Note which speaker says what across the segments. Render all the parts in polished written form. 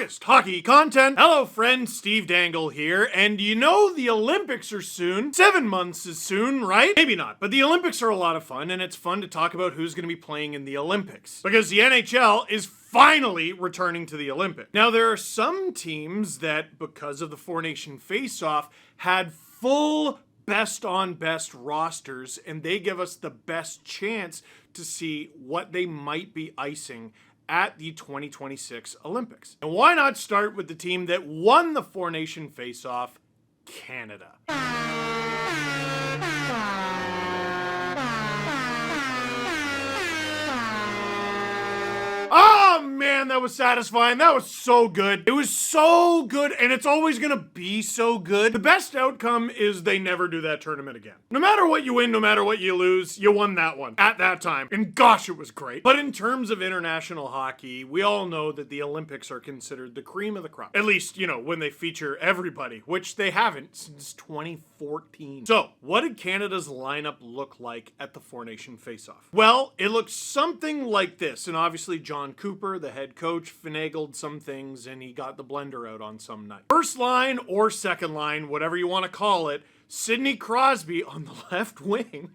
Speaker 1: August hockey content. Hello friends, Steve Dangle here, and you know the Olympics are soon. 7 months is soon, right? Maybe not, but the Olympics are a lot of fun, and it's fun to talk about who's going to be playing in the Olympics. Because the NHL is finally returning to the Olympics. Now there are some teams that, because of the Four Nation Face-Off, had full best on best rosters, and they give us the best chance to see what they might be icing at the 2026 Olympics. And why not start with the team that won the Four Nation Face-Off, Canada? Oh man, that was satisfying. That was so good. It was so good, and it's always gonna be so good. The best outcome is they never do that tournament again. No matter what you win, no matter what you lose, you won that one at that time. And gosh, it was great. But in terms of international hockey, we all know that the Olympics are considered the cream of the crop. At least, you know, when they feature everybody, which they haven't since 2014. So, what did Canada's lineup look like at the Four Nation Face-Off? Well, it looked something like this, and obviously John Cooper, the head coach, finagled some things and he got the blender out on some night. First line or second line, whatever you want to call it, Sidney Crosby on the left wing,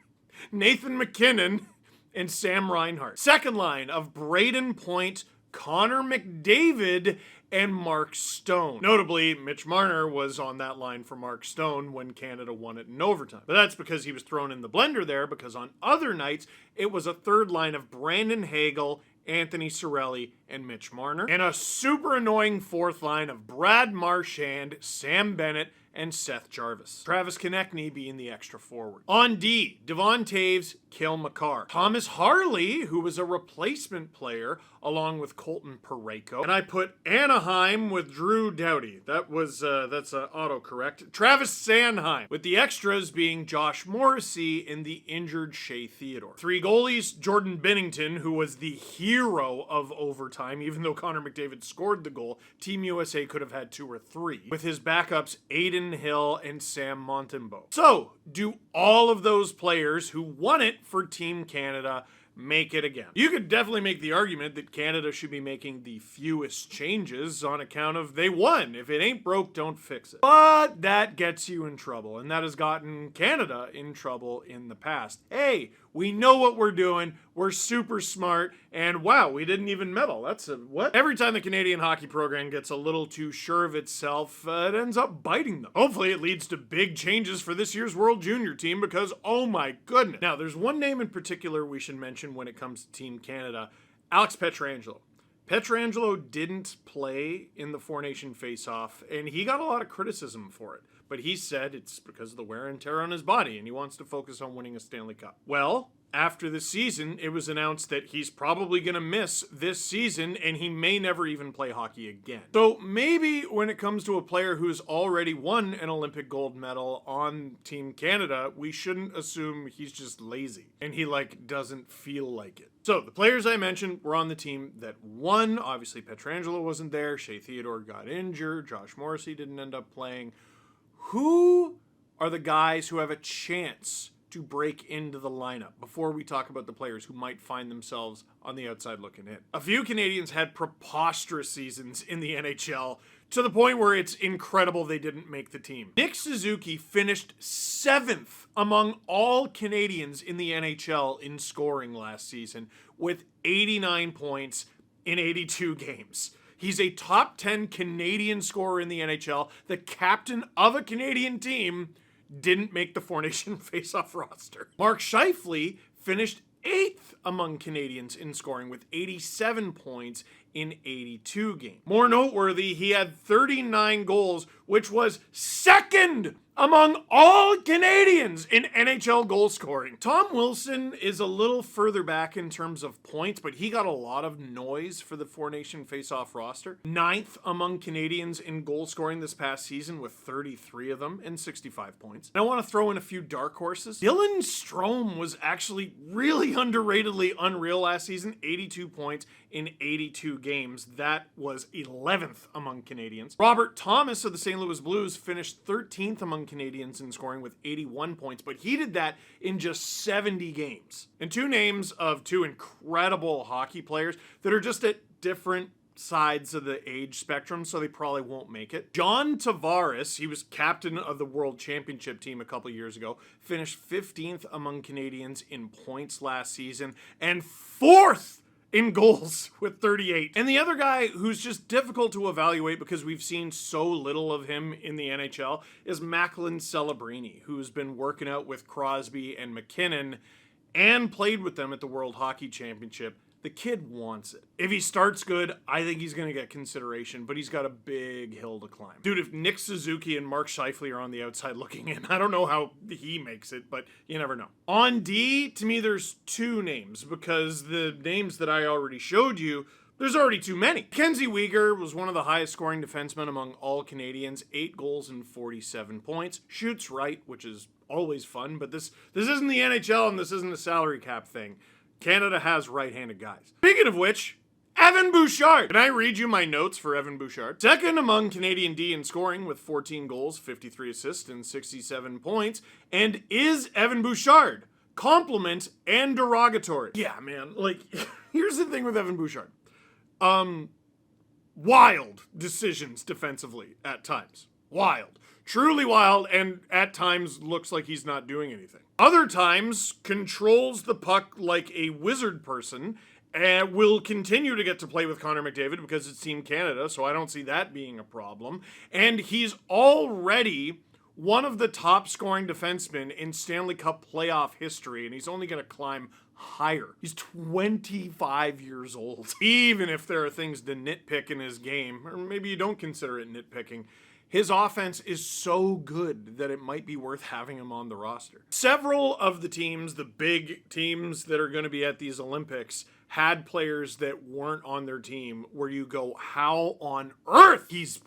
Speaker 1: Nathan MacKinnon, and Sam Reinhart. Second line of Braden Point, Connor McDavid, and Mark Stone. Notably, Mitch Marner was on that line for Mark Stone when Canada won it in overtime. But that's because he was thrown in the blender there, because on other nights, it was a third line of Brandon Hagel, Anthony Cirelli, and Mitch Marner. And a super annoying fourth line of Brad Marchand, Sam Bennett, and Seth Jarvis. Travis Konechny being the extra forward. On D, Devon Taves, Cale Makar. Thomas Harley, who was a replacement player, along with Colton Parayko. And I put Anaheim with Drew Doughty. That's autocorrect. Travis Sanheim, with the extras being Josh Morrissey and the injured Shea Theodore. Three goalies, Jordan Binnington, who was the hero of overtime, even though Connor McDavid scored the goal. Team USA could have had 2 or 3. With his backups, Aiden Hill and Sam Montembeault. So, do all of those players who won it for Team Canada make it again? You could definitely make the argument that Canada should be making the fewest changes on account of they won. If it ain't broke, don't fix it. But that gets you in trouble, and that has gotten Canada in trouble in the past. Hey, we know what we're doing, we're super smart, and wow, we didn't even medal. That's a what? Every time the Canadian hockey program gets a little too sure of itself, it ends up biting them. Hopefully it leads to big changes for this year's World Junior team, because oh my goodness. Now, there's one name in particular we should mention when it comes to Team Canada, Alex Pietrangelo. Pietrangelo didn't play in the Four Nation Face-Off, and he got a lot of criticism for it. But he said it's because of the wear and tear on his body, and he wants to focus on winning a Stanley Cup. Well, after the season, it was announced that he's probably going to miss this season, and he may never even play hockey again. So maybe when it comes to a player who's already won an Olympic gold medal on Team Canada, we shouldn't assume he's just lazy and he doesn't feel like it. So the players I mentioned were on the team that won. Obviously, Pietrangelo wasn't there. Shea Theodore got injured. Josh Morrissey didn't end up playing. Who are the guys who have a chance to break into the lineup before we talk about the players who might find themselves on the outside looking in? A few Canadians had preposterous seasons in the NHL to the point where it's incredible they didn't make the team. Nick Suzuki finished 7th among all Canadians in the NHL in scoring last season with 89 points in 82 games. He's a top 10 Canadian scorer in the NHL. The captain of a Canadian team didn't make the Four Nation Face-Off roster. Mark Scheifele finished 8th among Canadians in scoring with 87 points in 82 games. More noteworthy, he had 39 goals, which was second among all Canadians in NHL goal scoring. Tom Wilson is a little further back in terms of points, but he got a lot of noise for the Four Nation Face-Off roster. 9th among Canadians in goal scoring this past season with 33 of them and 65 points. And I want to throw in a few dark horses. Dylan Strome was actually really underratedly unreal last season. 82 points in 82 games. That was 11th among Canadians. Robert Thomas of the St. Louis Blues finished 13th among Canadians in scoring with 81 points, but he did that in just 70 games. And two names of two incredible hockey players that are just at different sides of the age spectrum, so they probably won't make it. John Tavares, he was captain of the World Championship team a couple years ago, finished 15th among Canadians in points last season, and 4th in goals with 38. And the other guy who's just difficult to evaluate because we've seen so little of him in the NHL is Macklin Celebrini, who's been working out with Crosby and McKinnon and played with them at the World Hockey Championship. The kid wants it. If he starts good, I think he's going to get consideration, but he's got a big hill to climb. Dude, if Nick Suzuki and Mark Scheifele are on the outside looking in, I don't know how he makes it, but you never know. On D, to me, there's 2 names, because the names that I already showed you, there's already too many. Mackenzie Weegar was one of the highest scoring defensemen among all Canadians, 8 goals and 47 points. Shoots right, which is always fun, but this isn't the NHL and this isn't a salary cap thing. Canada has right-handed guys. Speaking of which, Evan Bouchard. Can I read you my notes for Evan Bouchard? Second among Canadian D in scoring with 14 goals, 53 assists, and 67 points. And is Evan Bouchard compliment and derogatory? Yeah, man. Like, here's the thing with Evan Bouchard. Wild decisions defensively at times. Wild. Truly wild, and at times looks like he's not doing anything. Other times, controls the puck like a wizard person, and will continue to get to play with Connor McDavid because it's Team Canada, so I don't see that being a problem. And he's already one of the top scoring defensemen in Stanley Cup playoff history, and he's only going to climb higher. He's 25 years old. Even if there are things to nitpick in his game, or maybe you don't consider it nitpicking, his offense is so good that it might be worth having him on the roster. Several of the teams, the big teams that are going to be at these Olympics, had players that weren't on their team where you go, how on earth? He's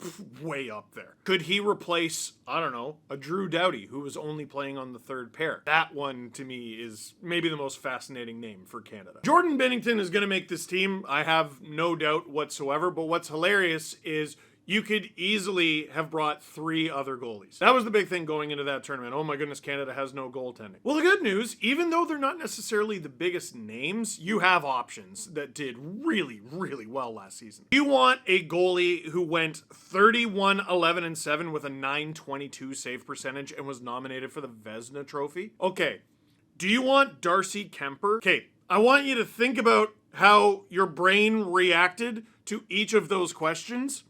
Speaker 1: way up there. Could he replace, I don't know, a Drew Doughty who was only playing on the 3rd pair? That one, to me, is maybe the most fascinating name for Canada. Jordan Binnington is going to make this team. I have no doubt whatsoever, but what's hilarious is you could easily have brought 3 other goalies. That was the big thing going into that tournament. Oh my goodness, Canada has no goaltending. Well, the good news, even though they're not necessarily the biggest names, you have options that did really, really well last season. You want a goalie who went 31, 11, and 7 with a .922 save percentage and was nominated for the Vezina Trophy? Okay. Do you want Darcy Kemper? Okay, I want you to think about how your brain reacted to each of those questions.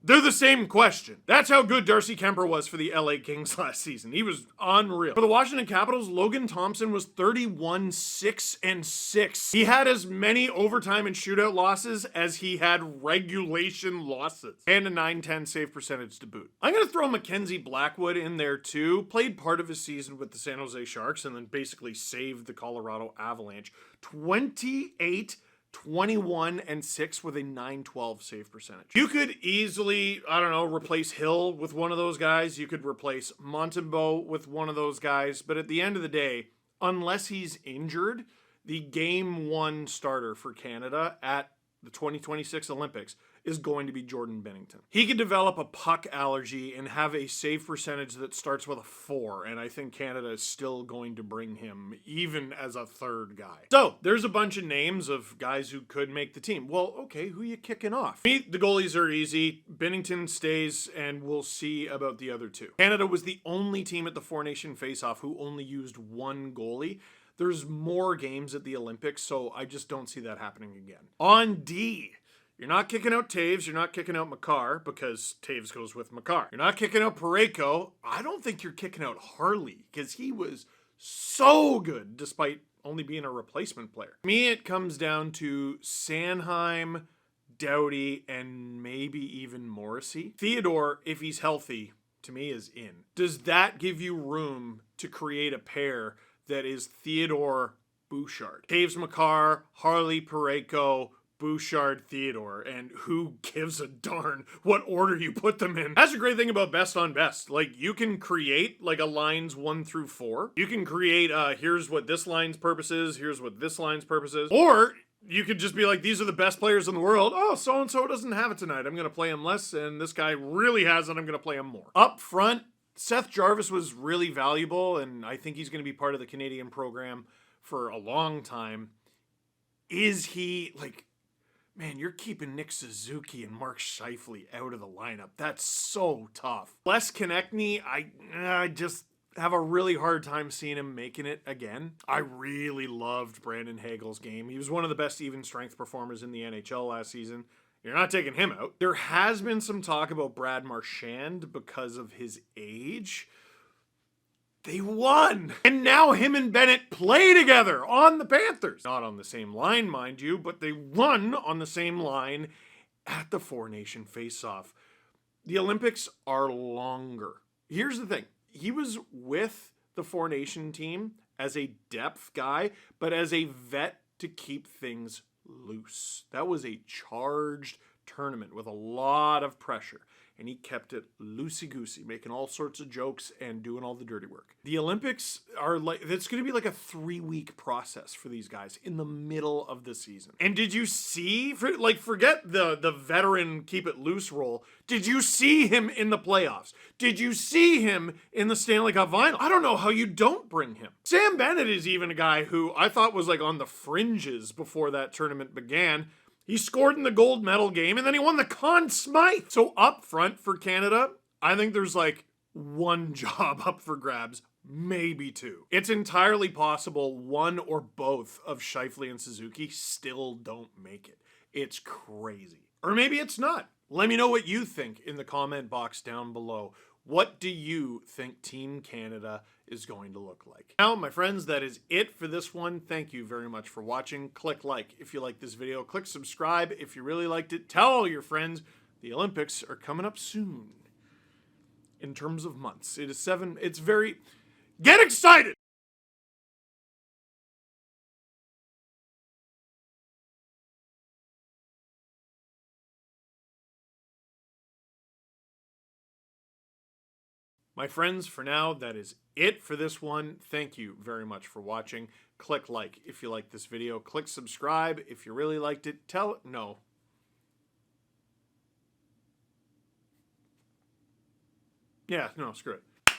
Speaker 1: They're the same question. That's how good Darcy Kemper was for the LA Kings last season. He was unreal. For the Washington Capitals, Logan Thompson was 31, 6, and 6. He had as many overtime and shootout losses as he had regulation losses. And a .910 save percentage to boot. I'm going to throw Mackenzie Blackwood in there too. Played part of his season with the San Jose Sharks and then basically saved the Colorado Avalanche. 28, 21, and 6 with a .912 save percentage. You could easily, I don't know, replace Hill with one of those guys. You could replace Montembeault with one of those guys. But at the end of the day, unless he's injured, the game 1 starter for Canada at the 2026 Olympics is going to be Jordan Binnington. He could develop a puck allergy and have a save percentage that starts with a 4, and I think Canada is still going to bring him even as a 3rd guy. So, there's a bunch of names of guys who could make the team. Well, okay, who you kicking off? The goalies are easy. Binnington stays, and we'll see about the other 2. Canada was the only team at the 4-Nation Face-Off who only used 1 goalie. There's more games at the Olympics, so I just don't see that happening again. On D, you're not kicking out Taves, you're not kicking out Makar, because Taves goes with Makar. You're not kicking out Parayko. I don't think you're kicking out Harley, because he was so good, despite only being a replacement player. To me, it comes down to Sanheim, Doughty, and maybe even Morrissey. Theodore, if he's healthy, to me is in. Does that give you room to create a pair that is Theodore Bouchard? Taves Makar, Harley Parayko, Bouchard, Theodore, and who gives a darn what order you put them in? That's a great thing about best on best. Like, you can create like a lines 1 through 4. You can create here's what this line's purpose is, here's what this line's purpose is. Or you could just be like, these are the best players in the world. Oh, so-and-so doesn't have it tonight. I'm going to play him less, and this guy really has it. I'm going to play him more. Up front, Seth Jarvis was really valuable, and I think he's going to be part of the Canadian program for a long time. Is he, like, Man, you're keeping Nick Suzuki and Mark Scheifele out of the lineup. That's so tough. Les Konechny, I just have a really hard time seeing him making it again. I really loved Brandon Hagel's game. He was one of the best even strength performers in the NHL last season. You're not taking him out. There has been some talk about Brad Marchand because of his age. They won! And now him and Bennett play together on the Panthers. Not on the same line, mind you, but they won on the same line at the Four Nation face-off. The Olympics are longer. Here's the thing. He was with the Four Nation team as a depth guy, but as a vet to keep things loose. That was a charged tournament with a lot of pressure, and he kept it loosey-goosey, making all sorts of jokes and doing all the dirty work. The Olympics are like, it's going to be like a 3-week process for these guys in the middle of the season. And did you see, forget the veteran keep it loose role, did you see him in the playoffs? Did you see him in the Stanley Cup final? I don't know how you don't bring him. Sam Bennett is even a guy who I thought was like on the fringes before that tournament began. He scored in the gold medal game, and then he won the Conn Smythe. So up front for Canada, I think there's like one job up for grabs, maybe two. It's entirely possible one or both of Scheifele and Suzuki still don't make it. It's crazy. Or maybe it's not. Let me know what you think in the comment box down below. What do you think Team Canada is going to look like? Now, my friends, that is it for this one. Thank you very much for watching. Click like if you like this video. Click subscribe if you really liked it. Tell all your friends. The Olympics are coming up soon. In terms of months. It's very... Get excited! My friends, for now, that is it for this one. Thank you very much for watching. Click like if you like this video. Click subscribe if you really liked it. No. Yeah, no, screw it.